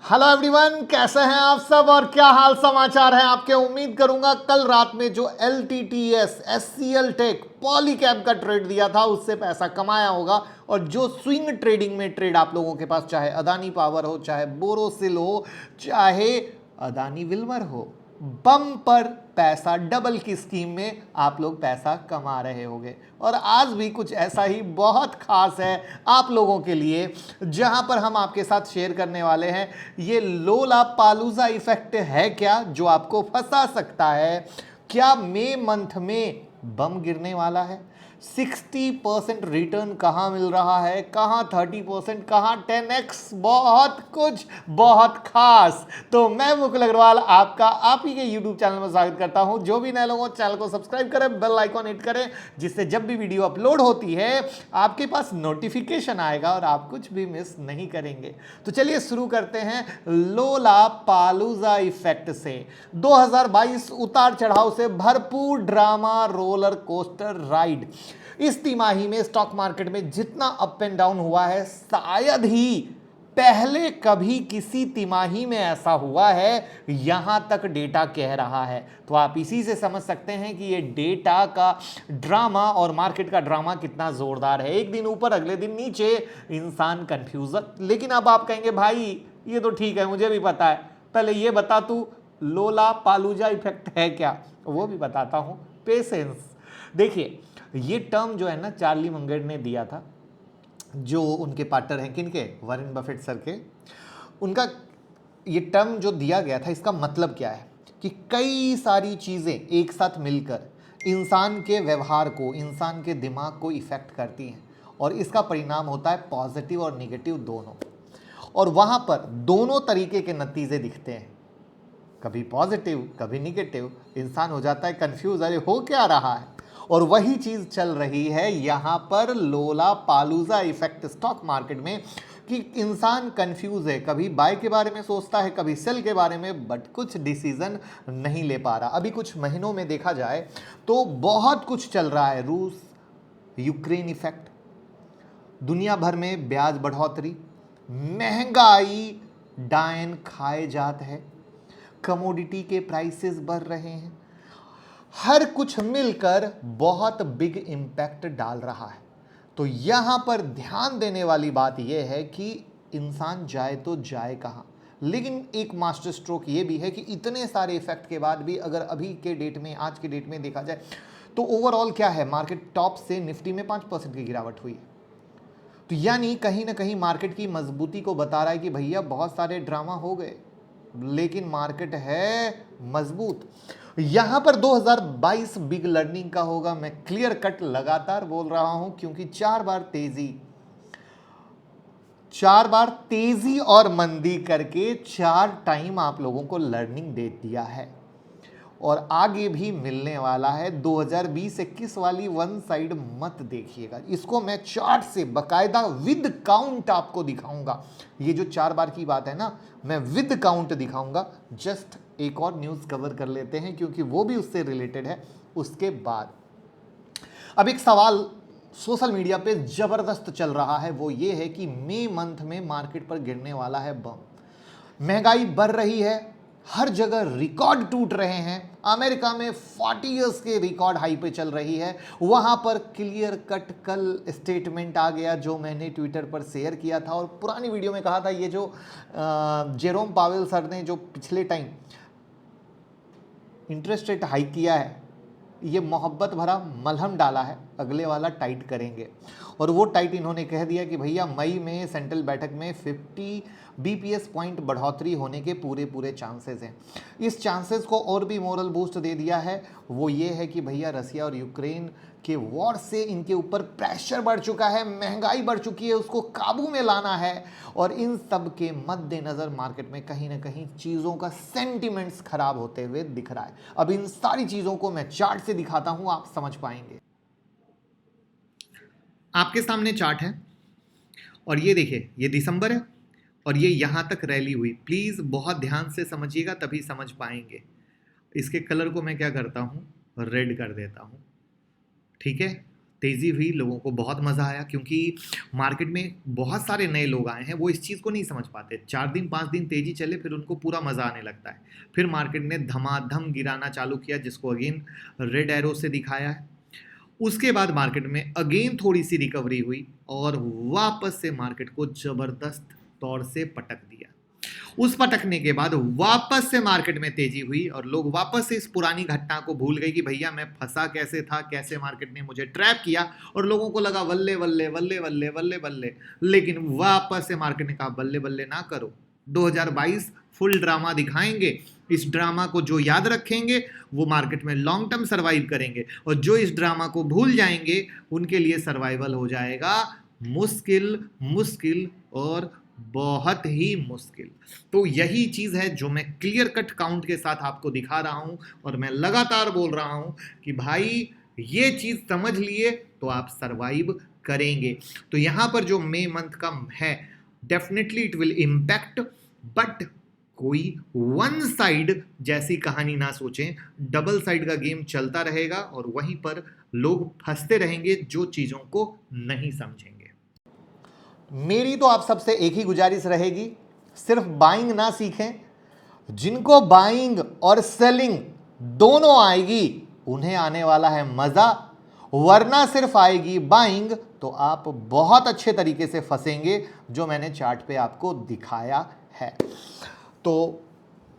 Hello everyone, कैसे हैं आप सब और क्या हाल समाचार है आपके। उम्मीद करूंगा कल रात में जो LTTS SCL टेक पॉलीकैब का ट्रेड दिया था उससे पैसा कमाया होगा। और जो स्विंग ट्रेडिंग में ट्रेड आप लोगों के पास, चाहे अदानी पावर हो, चाहे बोरोसिल हो, चाहे अदानी विल्मर हो, बम पर पैसा डबल की स्कीम में आप लोग पैसा कमा रहे होंगे। और आज भी कुछ ऐसा ही बहुत खास है आप लोगों के लिए, जहां पर हम आपके साथ शेयर करने वाले हैं। ये लोला पालूजा इफेक्ट है क्या जो आपको फंसा सकता है? क्या मई मंथ में बम गिरने वाला है? 60% रिटर्न कहां मिल रहा है, कहां 30%, कहां 10x, बहुत कुछ बहुत खास। तो मैं मुकुल अग्रवाल आपका आप ही के YouTube चैनल में स्वागत करता हूं। जो भी नए लोगों चैनल को सब्सक्राइब करें, बेल आइकॉन हिट करें, जिससे जब भी वीडियो अपलोड होती है आपके पास नोटिफिकेशन आएगा और आप कुछ भी मिस नहीं करेंगे। तो चलिए शुरू करते हैं लोला पालूजा इफेक्ट से। 2022 उतार चढ़ाव से भरपूर ड्रामा रोलर कोस्टर राइड। इस तिमाही में स्टॉक मार्केट में जितना अप एंड डाउन हुआ है, शायद ही पहले कभी किसी तिमाही में ऐसा हुआ है, यहां तक डेटा कह रहा है। तो आप इसी से समझ सकते हैं कि ये डेटा का ड्रामा और मार्केट का ड्रामा कितना जोरदार है। एक दिन ऊपर अगले दिन नीचे, इंसान कंफ्यूज। लेकिन अब आप कहेंगे भाई ये तो ठीक है, मुझे भी पता है, पहले ये बता तू लोला पालूजा इफेक्ट है क्या। वो भी बताता हूं, पेशेंस। देखिए, ये टर्म जो है ना, चार्ली मंगेर ने दिया था, जो उनके पार्टनर हैं, किनके, वॉरेन बफेट सर के। उनका ये टर्म जो दिया गया था, इसका मतलब क्या है कि कई सारी चीज़ें एक साथ मिलकर इंसान के व्यवहार को, इंसान के दिमाग को इफेक्ट करती हैं और इसका परिणाम होता है पॉजिटिव और निगेटिव दोनों। और वहाँ पर दोनों तरीके के नतीजे दिखते हैं, कभी पॉजिटिव कभी निगेटिव। इंसान हो जाता है कंफ्यूज, अरे हो क्या रहा है। और वही चीज चल रही है यहां पर लोला पालूजा इफेक्ट स्टॉक मार्केट में, कि इंसान कंफ्यूज है, कभी बाय के बारे में सोचता है, कभी सेल के बारे में, बट कुछ डिसीजन नहीं ले पा रहा। अभी कुछ महीनों में देखा जाए तो बहुत कुछ चल रहा है। रूस यूक्रेन इफेक्ट, दुनिया भर में ब्याज बढ़ोतरी, महंगाई डायन खाए जात है, कमोडिटी के प्राइसेस बढ़ रहे हैं। हर कुछ मिलकर बहुत बिग इंपैक्ट डाल रहा है। तो यहां पर ध्यान देने वाली बात यह है कि इंसान जाए तो जाए कहां। लेकिन एक मास्टर स्ट्रोक ये भी है कि इतने सारे इफेक्ट के बाद भी अगर अभी के डेट में, आज के डेट में देखा जाए तो ओवरऑल क्या है, मार्केट टॉप से निफ्टी में 5% की गिरावट हुई है। तो यानी कहीं ना कहीं मार्केट की मजबूती को बता रहा है कि भैया बहुत सारे ड्रामा हो गए लेकिन मार्केट है मजबूत। यहां पर 2022 बिग लर्निंग का होगा, मैं क्लियर कट लगातार बोल रहा हूं, क्योंकि चार बार तेजी और मंदी करके 4 टाइम आप लोगों को लर्निंग दे दिया है और आगे भी मिलने वाला है। 2020-21 वाली वन साइड मत देखिएगा, इसको मैं चार्ट से बकायदा विद काउंट आपको दिखाऊंगा। ये जो 4 बार की बात है ना, मैं विद काउंट दिखाऊंगा। जस्ट एक और न्यूज़ कवर कर लेते हैं क्योंकि वो भी उससे रिलेटेड है। उसके बाद अब एक सवाल सोशल मीडिया पे जबरदस्त चल रहा है, वो ये है कि मई मंथ में मार्केट पर गिरने वाला है बम। महंगाई बढ़ रही है, हर जगह रिकॉर्ड टूट रहे हैं। अमेरिका में 40 इयर्स के रिकॉर्ड हाई पे चल रही है। वहां पर क्लियर कट कल स्टेटमेंट आ गया जो मैंने ट्विटर पर शेयर किया था और पुरानी वीडियो में कहा था। ये जो जेरोम पावेल सर ने जो पिछले टाइम इंटरेस्ट रेट हाइक किया है, ये मोहब्बत भरा मलहम डाला है, अगले वाला टाइट करेंगे। और वो टाइट इन्होंने कह दिया कि भैया मई में सेंट्रल बैठक में 50 BPS पॉइंट बढ़ोतरी होने के पूरे चांसेस हैं। इस चांसेस को और भी मोरल बूस्ट दे दिया है। वो ये है कि भैया रसिया और यूक्रेन के वॉर से इनके ऊपर प्रेशर बढ़ चुका है, महंगाई बढ़ चुकी है, उसको काबू में लाना है। और इन सब के मद्देनजर मार्केट में कहीं ना कहीं चीज़ों का सेंटिमेंट्स खराब होते हुए दिख रहा है। अब इन सारी चीज़ों को मैं चार्ट से दिखाता हूं, आप समझ पाएंगे। आपके सामने चार्ट है और ये देखिए, ये दिसंबर है और ये यहां तक रैली हुई। प्लीज़ बहुत ध्यान से समझिएगा, तभी समझ पाएंगे। इसके कलर को मैं क्या करता हूं, रेड कर देता हूं, ठीक है। तेज़ी हुई, लोगों को बहुत मज़ा आया क्योंकि मार्केट में बहुत सारे नए लोग आए हैं, वो इस चीज़ को नहीं समझ पाते। 4 दिन 5 दिन तेज़ी चले फिर उनको पूरा मज़ा आने लगता है। फिर मार्केट ने धमाधम गिराना चालू किया, जिसको अगेन रेड एरो से दिखाया है। उसके बाद मार्केट में अगेन थोड़ी सी रिकवरी हुई और वापस से मार्केट को ज़बरदस्त तौर से पटक दिया। उस पटकने के बाद वापस से मार्केट में तेजी हुई और लोग वापस से इस पुरानी घटना को भूल गए कि भैया मैं फंसा कैसे था, कैसे मार्केट ने मुझे ट्रैप किया, और लोगों को लगा बल्ले बल्ले बल्ले बल्ले बल्ले बल्ले। लेकिन वापस से मार्केट ने कहा बल्ले बल्ले ना करो, 2022 फुल ड्रामा दिखाएंगे। इस ड्रामा को जो याद रखेंगे वो मार्केट में लॉन्ग टर्म सर्वाइव करेंगे, और जो इस ड्रामा को भूल जाएंगे उनके लिए सर्वाइवल हो जाएगा मुश्किल, मुश्किल और बहुत ही मुश्किल। तो यही चीज़ है जो मैं क्लियर कट काउंट के साथ आपको दिखा रहा हूं, और मैं लगातार बोल रहा हूं कि भाई ये चीज़ समझ लिए तो आप सर्वाइव करेंगे। तो यहां पर जो मई मंथ का है, definitely it will impact, but कोई वन साइड जैसी कहानी ना सोचें। डबल साइड का गेम चलता रहेगा और वहीं पर लोग फंसते रहेंगे जो चीज़ों को नहीं समझेंगे। मेरी तो आप सबसे एक ही गुजारिश रहेगी, सिर्फ बाइंग ना सीखें। जिनको बाइंग और सेलिंग दोनों आएगी उन्हें आने वाला है मजा, वरना सिर्फ आएगी बाइंग तो आप बहुत अच्छे तरीके से फंसेंगे, जो मैंने चार्ट पे आपको दिखाया है। तो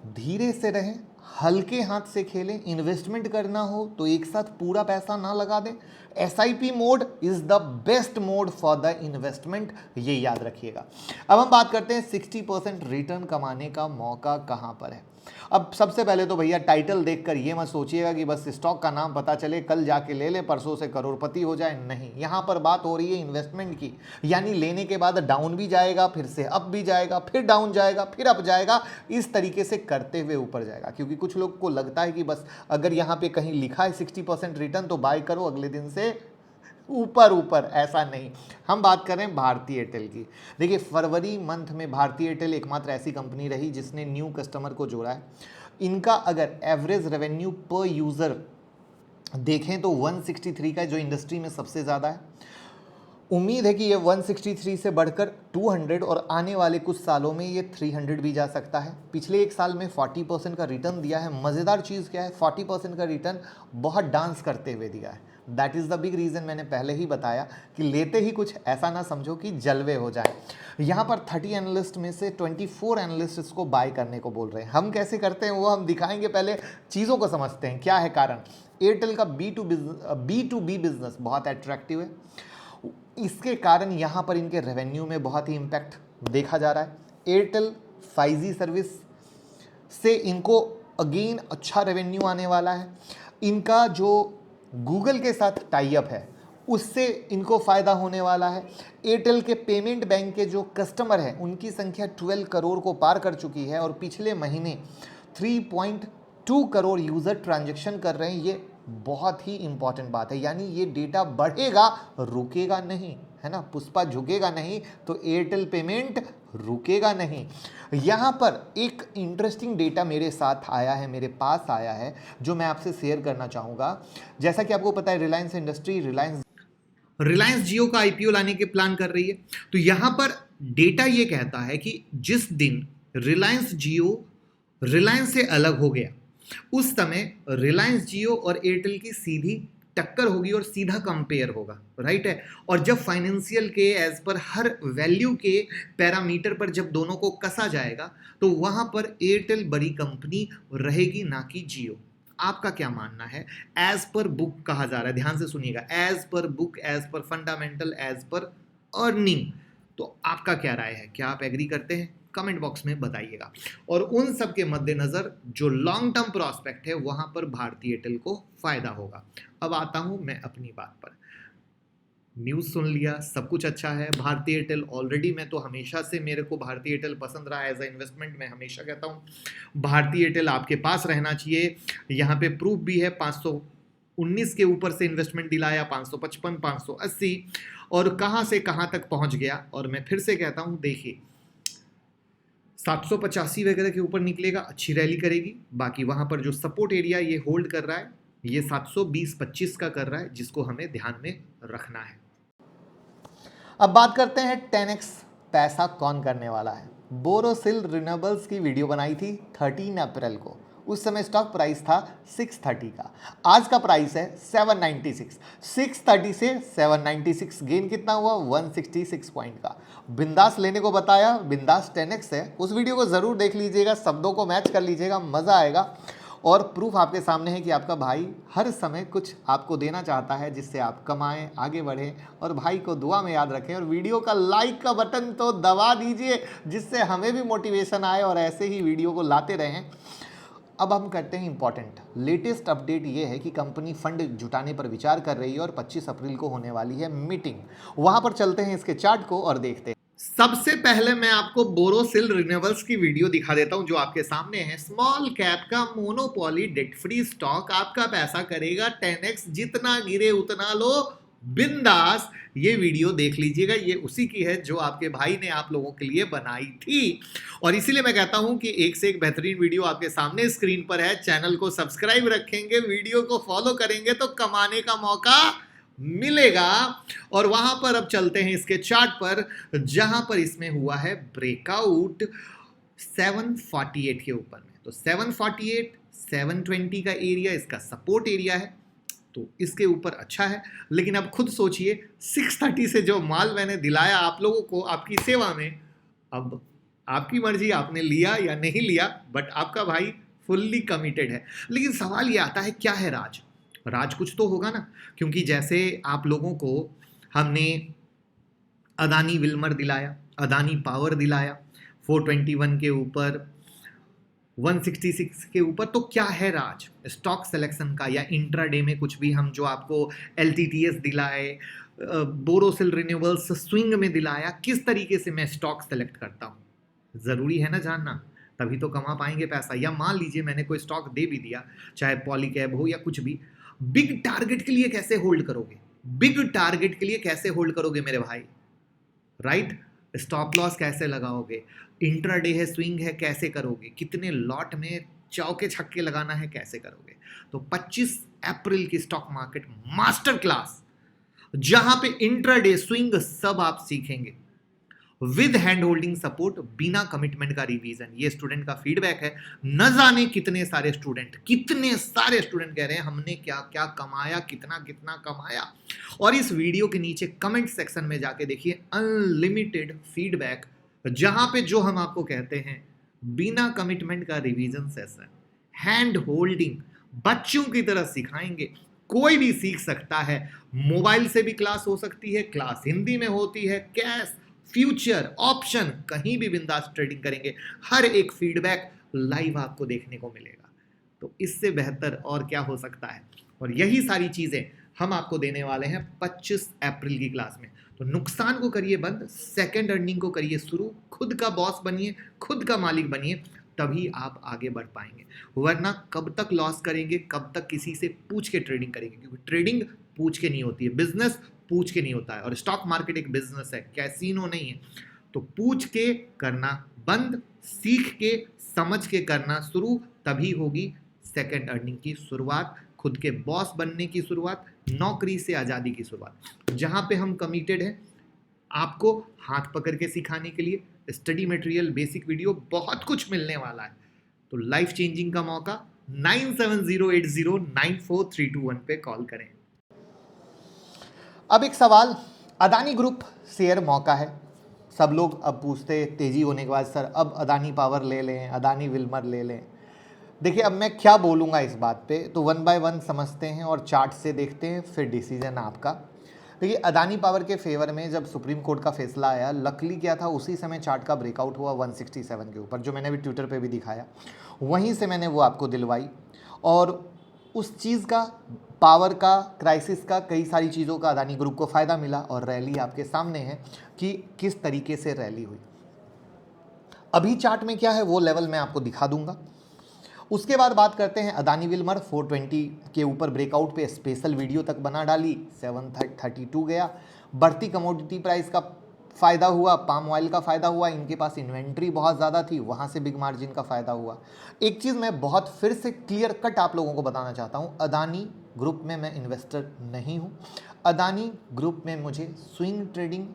धीरे से रहें, हल्के हाथ से खेलें। इन्वेस्टमेंट करना हो तो एक साथ पूरा पैसा ना लगा दें। SIP mode is the best mode for the investment, ये याद रखिएगा। अब हम बात करते हैं 60% रिटर्न कमाने का मौका कहां पर है। अब सबसे पहले तो भैया टाइटल देखकर ये मत सोचिएगा कि बस स्टॉक का नाम पता चले कल जाके ले ले, परसों से करोड़पति हो जाए। नहीं, यहां पर बात हो रही है इन्वेस्टमेंट की, यानी लेने के बाद डाउन भी जाएगा, फिर से अप भी जाएगा, फिर डाउन जाएगा, फिर अप जाएगा, इस तरीके से करते हुए ऊपर जाएगा। क्योंकि कुछ लोग को लगता है कि बस अगर यहां पे कहीं लिखा है 60% रिटर्न तो बाय करो, अगले दिन से ऊपर ऊपर, ऐसा नहीं। हम बात करें भारतीय एयरटेल की। देखिए, फरवरी मंथ में भारतीय एयरटेल एकमात्र ऐसी कंपनी रही जिसने न्यू कस्टमर को जोड़ा है। इनका अगर एवरेज रेवेन्यू पर यूज़र देखें तो 163 का, जो इंडस्ट्री में सबसे ज़्यादा है। उम्मीद है कि ये 163 से बढ़कर 200 और आने वाले कुछ सालों में ये 300 भी जा सकता है। पिछले एक साल में 40% का रिटर्न दिया है। मज़ेदार चीज़ क्या है, 40% का रिटर्न बहुत डांस करते हुए दिया है। That is the big reason, मैंने पहले ही बताया कि लेते ही कुछ ऐसा ना समझो कि जलवे हो जाए। यहाँ पर 30 एनालिस्ट में से 24 एनालिस्ट इसको बाय करने को बोल रहे हैं। हम कैसे करते हैं वो हम दिखाएंगे, पहले चीज़ों को समझते हैं क्या है कारण। एयरटेल का B2B बिजनेस बहुत अट्रैक्टिव है, इसके कारण यहाँ पर इनके रेवेन्यू में बहुत ही इम्पैक्ट देखा जा रहा है। एयरटेल 5G सर्विस से इनको अगेन अच्छा रेवेन्यू आने वाला है। इनका जो गूगल के साथ टाई अप है उससे इनको फ़ायदा होने वाला है। एयरटेल के पेमेंट बैंक के जो कस्टमर हैं उनकी संख्या 12 करोड़ को पार कर चुकी है और पिछले महीने 3.2 करोड़ यूज़र ट्रांजैक्शन कर रहे हैं। ये बहुत ही इंपॉर्टेंट बात है, यानी ये डेटा बढ़ेगा, रुकेगा नहीं, है ना। पुष्पा झुकेगा नहीं तो एयरटेल पेमेंट रुकेगा नहीं। यहाँ पर एक इंटरेस्टिंग डेटा मेरे साथ आया है, मेरे पास आया है, जो मैं आपसे शेयर करना चाहूँगा। जैसा कि आपको पता है रिलायंस इंडस्ट्री, रिलायंस जियो का IPO लाने के प्लान कर रही है। तो यहां पर डेटा ये कहता है कि जिस दिन रिलायंस जियो रिलायंस से अलग हो गया उस समय रिलायंस जियो और एयरटेल की सीधी टक्कर होगी और सीधा कंपेयर होगा, राइट है। और जब फाइनेंशियल के एज पर हर वैल्यू के पैरामीटर पर जब दोनों को कसा जाएगा तो वहां पर एयरटेल बड़ी कंपनी रहेगी, ना कि जियो। आपका क्या मानना है? एज पर बुक कहा जा रहा है, ध्यान से सुनिएगा, as per book, as per fundamental, as per earning. तो आपका क्या राय है? क्या आप एग्री करते हैं? कमेंट बॉक्स में बताइएगा। और उन सब के मद्देनजर जो लॉन्ग टर्म प्रोस्पेक्ट है वहां पर भारतीय एयरटेल को फायदा होगा। अब आता हूं मैं अपनी बात पर। न्यूज़ सुन लिया, सब कुछ अच्छा है। भारतीय एयरटेल ऑलरेडी, मैं तो हमेशा से, मेरे को भारतीय एयरटेल पसंद रहा एज अ इन्वेस्टमेंट। मैं हमेशा कहता हूँ भारतीय एयरटेल आपके पास रहना चाहिए। यहाँ पे प्रूफ भी है, 519 के ऊपर से इन्वेस्टमेंट दिलाया, 555, 580 और कहाँ से कहाँ तक पहुँच गया। और मैं फिर से कहता हूँ, देखिए 785 वगैरह के ऊपर निकलेगा, अच्छी रैली करेगी। बाकी वहाँ पर जो सपोर्ट एरिया ये होल्ड कर रहा है ये 720-25 का कर रहा है, जिसको हमें ध्यान में रखना है। अब बात करते हैं 10x पैसा कौन करने वाला है। बोरोसिल रिन्यूएबल्स की वीडियो बनाई थी 13 अप्रैल को। उस समय स्टॉक प्राइस था 630 का। आज का प्राइस है 796। 630 से 796 गेन कितना हुआ? 166 पॉइंट का। बिंदास लेने को बताया, बिंदास 10x है। उस वीडियो को जरूर देख लीजिएगा, शब्दों को मैच कर लीजिएगा, मजा आएगा। और प्रूफ आपके सामने है कि आपका भाई हर समय कुछ आपको देना चाहता है जिससे आप कमाएं, आगे बढ़ें और भाई को दुआ में याद रखें। और वीडियो का लाइक का बटन तो दबा दीजिए जिससे हमें भी मोटिवेशन आए और ऐसे ही वीडियो को लाते रहें। अब हम करते हैं इंपॉर्टेंट लेटेस्ट अपडेट। ये है कि कंपनी फंड जुटाने पर विचार कर रही है और 25 अप्रैल को होने वाली है मीटिंग। वहां पर चलते हैं इसके चार्ट को और देखते हैं। सबसे पहले मैं आपको बोरोसिल रिन्यूएबल्स की वीडियो दिखा देता हूं जो आपके सामने है। स्मॉल कैप का मोनोपोली डेट फ्री स्टॉक, आपका पैसा करेगा 10x, जितना गिरे उतना लो, बिंदास। ये वीडियो देख लीजिएगा, ये उसी की है जो आपके भाई ने आप लोगों के लिए बनाई थी। और इसीलिए मैं कहता हूं कि एक से एक बेहतरीन वीडियो आपके सामने स्क्रीन पर है। चैनल को सब्सक्राइब रखेंगे, वीडियो को फॉलो करेंगे तो कमाने का मौका मिलेगा। और वहां पर अब चलते हैं इसके चार्ट पर, जहां पर इसमें हुआ है ब्रेकआउट 748 के ऊपर में। तो 748 720 का एरिया इसका सपोर्ट एरिया है, तो इसके ऊपर अच्छा है। लेकिन अब खुद सोचिए, 630 से जो माल मैंने दिलाया आप लोगों को आपकी सेवा में, अब आपकी मर्जी, आपने लिया या नहीं लिया, बट आपका भाई फुल्ली कमिटेड है। लेकिन सवाल ये आता है, क्या है राज? राज कुछ तो होगा ना, क्योंकि जैसे आप लोगों को हमने अदानी विल्मर दिलाया, अदानी पावर दिलाया 421 के ऊपर, 166 के ऊपर, तो क्या है राज स्टॉक सिलेक्शन का? या इंट्राडे में कुछ भी हम जो आपको LTTS दिलाए, बोरोसिल रिन्यूएबल्स स्विंग में दिलाया, किस तरीके से मैं स्टॉक सेलेक्ट करता हूँ, जरूरी है ना जानना, तभी तो कमा पाएंगे पैसा। या मान लीजिए मैंने कोई स्टॉक दे भी दिया, चाहे पॉलीकैब हो या कुछ भी, बिग टारगेट के लिए कैसे होल्ड करोगे? बिग टारगेट के लिए कैसे होल्ड करोगे मेरे भाई? राइट? स्टॉप लॉस कैसे लगाओगे? इंट्राडे है, स्विंग है, कैसे करोगे? कितने लॉट में चौके छक्के लगाना है, कैसे करोगे? तो 25 अप्रैल की स्टॉक मार्केट मास्टर क्लास, जहां पे इंट्राडे स्विंग सब आप सीखेंगे विद हैंड होल्डिंग सपोर्ट, बिना कमिटमेंट का रिवीजन। ये स्टूडेंट का फीडबैक है। न जाने कितने सारे स्टूडेंट कह रहे हैं हमने क्या क्या कमाया, कितना कितना कमाया। और इस वीडियो के नीचे कमेंट सेक्शन में जाके देखिए अनलिमिटेड फीडबैक, जहां पे जो हम आपको कहते हैं बिना कमिटमेंट का रिवीजन सेशन, हैंड होल्डिंग, बच्चों की तरह सिखाएंगे। कोई भी सीख सकता है, मोबाइल से भी क्लास हो सकती है, क्लास हिंदी में होती है, कैश, फ्यूचर, ऑप्शन, कहीं भी बिंदास ट्रेडिंग करेंगे। हर एक फीडबैक लाइव आपको देखने को मिलेगा। तो इससे बेहतर और क्या हो सकता है? और यही सारी चीजें हम आपको देने वाले हैं 25 अप्रैल की क्लास में। तो नुकसान को करिए बंद, सेकंड अर्निंग को करिए शुरू, खुद का बॉस बनिए, खुद का मालिक बनिए, तभी आप आगे बढ़ पाएंगे। वरना कब तक लॉस करेंगे, कब तक किसी से पूछ के ट्रेडिंग करेंगे? क्योंकि ट्रेडिंग पूछ के नहीं होती है, बिजनेस पूछ के नहीं होता है, और स्टॉक मार्केट एक बिजनेस है, कैसीनो नहीं है। तो पूछ के करना बंद, सीख के समझ के करना शुरू, तभी होगी सेकंड अर्निंग की शुरुआत, खुद के बॉस बनने की शुरुआत, नौकरी से आज़ादी की शुरुआत। जहां पे हम कमिटेड हैं आपको हाथ पकड़ के सिखाने के लिए, स्टडी मटेरियल, बेसिक वीडियो, बहुत कुछ मिलने वाला है। तो लाइफ चेंजिंग का मौका 9708094321 पे कॉल करें। अब एक सवाल, अदानी ग्रुप शेयर मौका है। सब लोग अब पूछते तेजी होने के बाद, सर अब अदानी पावर ले लें, अदानी विल्मर ले लें। देखिए अब मैं क्या बोलूँगा इस बात पे, तो वन बाय वन समझते हैं और चार्ट से देखते हैं, फिर डिसीजन आपका। देखिए अदानी पावर के फेवर में जब सुप्रीम कोर्ट का फैसला आया, लकली क्या था, उसी समय चार्ट का ब्रेकआउट हुआ 167 के ऊपर, जो मैंने भी ट्विटर पे भी दिखाया। वहीं से मैंने वो आपको दिलवाई, और उस चीज़ का, पावर का, क्राइसिस का, कई सारी चीज़ों का अदानी ग्रुप को फ़ायदा मिला। और रैली आपके सामने है कि किस तरीके से रैली हुई। अभी चार्ट में क्या है वो लेवल मैं आपको दिखा दूंगा। उसके बाद बात करते हैं अदानी विल्मर। 420 के ऊपर ब्रेकआउट पे स्पेशल वीडियो तक बना डाली, 732 गया। बढ़ती कमोडिटी प्राइस का फ़ायदा हुआ, पाम ऑयल का फ़ायदा हुआ, इनके पास इन्वेंट्री बहुत ज़्यादा थी, वहाँ से बिग मार्जिन का फ़ायदा हुआ। एक चीज़ मैं बहुत फिर से क्लियर कट आप लोगों को बताना चाहता हूँ, अदानी ग्रुप में मैं इन्वेस्टर नहीं हूँ। अदानी ग्रुप में मुझे स्विंग ट्रेडिंग,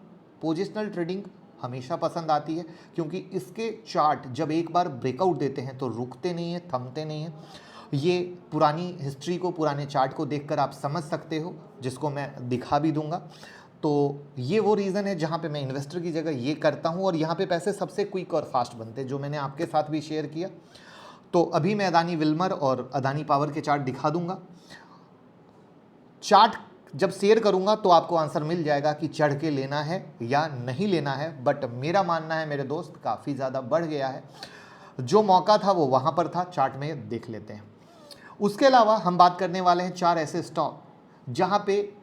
पोजिशनल ट्रेडिंग हमेशा पसंद आती है, क्योंकि इसके चार्ट जब एक बार ब्रेकआउट देते हैं तो रुकते नहीं हैं, थमते नहीं हैं। ये पुरानी हिस्ट्री को, पुराने चार्ट को देखकर आप समझ सकते हो, जिसको मैं दिखा भी दूंगा। तो ये वो रीज़न है जहाँ पे मैं इन्वेस्टर की जगह ये करता हूँ, और यहाँ पे पैसे सबसे क्विक और फास्ट बनते हैं, जो मैंने आपके साथ भी शेयर किया। तो अभी मैं अदानी विल्मर और अदानी पावर के चार्ट दिखा दूंगा। चार्ट जब शेयर करूंगा तो आपको आंसर मिल जाएगा कि चढ़ के लेना है या नहीं लेना है, बट मेरा मानना है मेरे दोस्त काफ़ी ज़्यादा बढ़ गया है। जो मौका था वो वहाँ पर था, चार्ट में देख लेते हैं। उसके अलावा हम बात करने वाले हैं 4 ऐसे स्टॉक जहाँ पे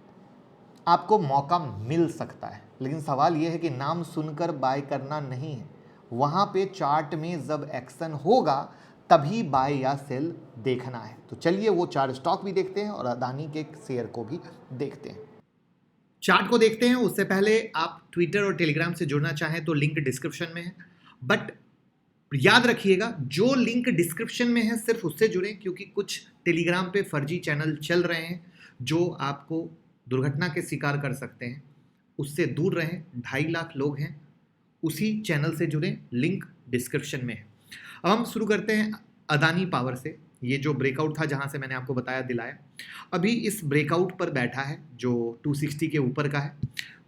आपको मौका मिल सकता है, लेकिन सवाल ये है कि नाम सुनकर बाय करना नहीं है। वहाँ पे चार्ट में जब एक्शन होगा तभी बाय या सेल देखना है। तो चलिए वो 4 स्टॉक भी देखते हैं और अदानी के शेयर को भी देखते हैं। चार्ट को देखते हैं उससे पहले आप ट्विटर और टेलीग्राम से जुड़ना चाहें तो लिंक डिस्क्रिप्शन में है, बट याद रखिएगा जो लिंक डिस्क्रिप्शन में है सिर्फ उससे जुड़ें, क्योंकि कुछ टेलीग्राम पे फर्जी चैनल चल रहे हैं जो आपको दुर्घटना के शिकार कर सकते हैं, उससे दूर रहें। 2.5 लाख लोग हैं, उसी चैनल से जुड़ें, लिंक डिस्क्रिप्शन में है। अब हम शुरू करते हैं अदानी पावर से। ये जो ब्रेकआउट था जहां से मैंने आपको बताया, दिलाया, अभी इस ब्रेकआउट पर बैठा है जो 260 के ऊपर का है।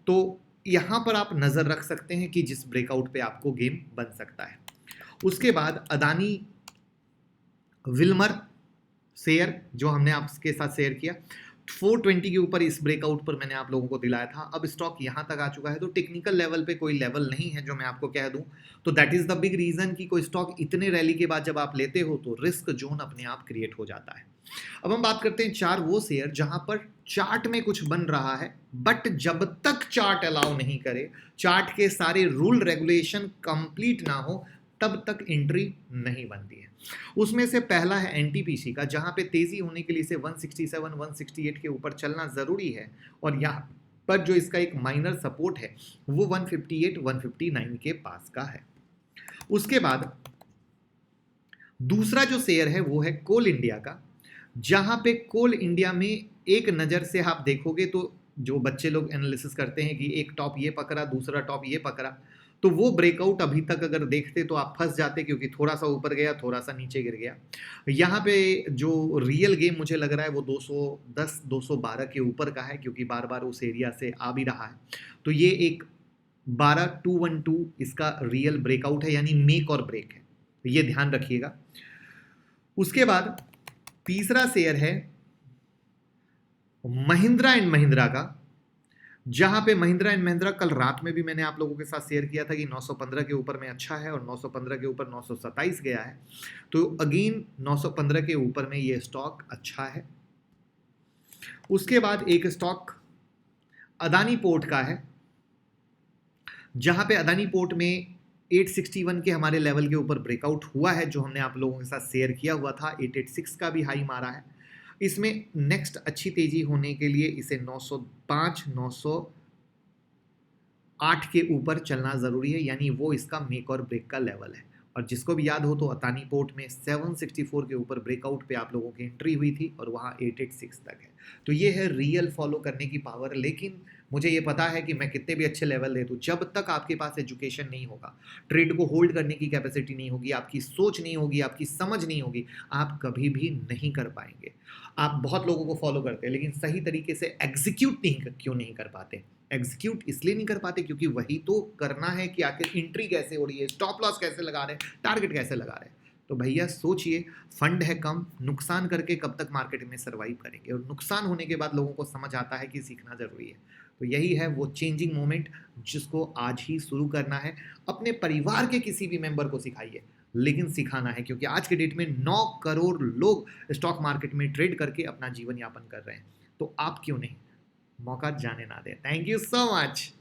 तो यहाँ पर आप नज़र रख सकते हैं कि जिस ब्रेकआउट पे आपको गेम बन सकता है। उसके बाद अदानी विल्मर शेयर जो हमने आपके साथ शेयर किया, 420 के ऊपर इस ब्रेकआउट पर मैंने आप लोगों को दिलाया था। अब स्टॉक यहां तक आ चुका है, तो टेक्निकल लेवल पे कोई लेवल नहीं है जो मैं आपको कह दूं। तो that is the big reason कि कोई स्टॉक इतने रैली के बाद जब आप लेते हो तो रिस्क जोन अपने आप क्रिएट हो जाता है। अब हम बात करते हैं 4 वो शेयर जहां पर चार्ट में कुछ बन रहा है, बट जब तक चार्ट अलाउ नहीं करे, चार्ट के सारे रूल रेगुलेशन कंप्लीट ना हो, तब तक एंट्री नहीं बनती है। उसमें से पहला है एनटीपीसी का, जहां पे तेजी होने के लिए इसे 167 168 के ऊपर चलना जरूरी है, और यहाँ पर जो इसका एक माइनर सपोर्ट है वो 158 159 के पास का है। उसके बाद दूसरा जो शेयर है वो है कोल इंडिया का, जहां पे कोल इंडिया में एक नजर से आप देखोगे तो जो बच्चे लोग एनालिसिस करते हैं कि एक टॉप ये पकड़ा, दूसरा टॉप ये पकड़ा, तो वो ब्रेकआउट अभी तक अगर देखते तो आप फंस जाते, क्योंकि थोड़ा सा ऊपर गया, थोड़ा सा नीचे गिर गया। यहाँ पे जो रियल गेम मुझे लग रहा है वो 210 212 के ऊपर का है, क्योंकि बार बार उस एरिया से आ भी रहा है। तो ये एक 12212 इसका रियल ब्रेकआउट है, यानी मेक और ब्रेक है, तो ये ध्यान रखिएगा। उसके बाद तीसरा शेयर है महिंद्रा एंड महिंद्रा का, जहां पे महिंद्रा एंड महिंद्रा कल रात में भी मैंने आप लोगों के साथ शेयर किया था कि 915 के ऊपर में अच्छा है, और 915 के ऊपर 927 गया है, तो अगेन 915 के ऊपर में ये स्टॉक अच्छा है। उसके बाद एक स्टॉक अदानी पोर्ट का है, जहां पे अदानी पोर्ट में 861 के हमारे लेवल के ऊपर ब्रेकआउट हुआ है, जो हमने आप लोगों के साथ शेयर किया हुआ था। 886 का भी हाई मारा है। इसमें नेक्स्ट अच्छी तेजी होने के लिए इसे 905 908 के ऊपर चलना जरूरी है, यानी वो इसका मेक और ब्रेक का लेवल है। और जिसको भी याद हो तो अदानी पोर्ट में 764 के ऊपर ब्रेकआउट पे आप लोगों की एंट्री हुई थी, और वहाँ 886 तक है। तो ये है रियल फॉलो करने की पावर। लेकिन मुझे ये पता है कि मैं कितने भी अच्छे लेवल दे दूँ, जब तक आपके पास एजुकेशन नहीं होगा, ट्रेड को होल्ड करने की कैपेसिटी नहीं होगी, आपकी सोच नहीं होगी, आपकी समझ नहीं होगी, आप कभी भी नहीं कर पाएंगे। आप बहुत लोगों को फॉलो करते हैं, लेकिन सही तरीके से एग्जीक्यूट क्यों नहीं कर पाते? एग्जीक्यूट इसलिए नहीं कर पाते क्योंकि वही तो करना है कि आखिर एंट्री कैसे हो रही है, स्टॉप लॉस कैसे लगा रहे हैं, टारगेट कैसे लगा रहे हैं। तो भैया सोचिए, फंड है कम, नुकसान करके कब तक मार्केट में सर्वाइव करेंगे? और नुकसान होने के बाद लोगों को समझ आता है कि सीखना जरूरी है। तो यही है वो चेंजिंग मोमेंट जिसको आज ही शुरू करना है। अपने परिवार के किसी भी मेंबर को सिखाइए, लेकिन सिखाना है, क्योंकि आज के डेट में 9 करोड़ लोग स्टॉक मार्केट में ट्रेड करके अपना जीवन यापन कर रहे हैं। तो आप क्यों नहीं? मौका जाने ना दें। Thank you so much.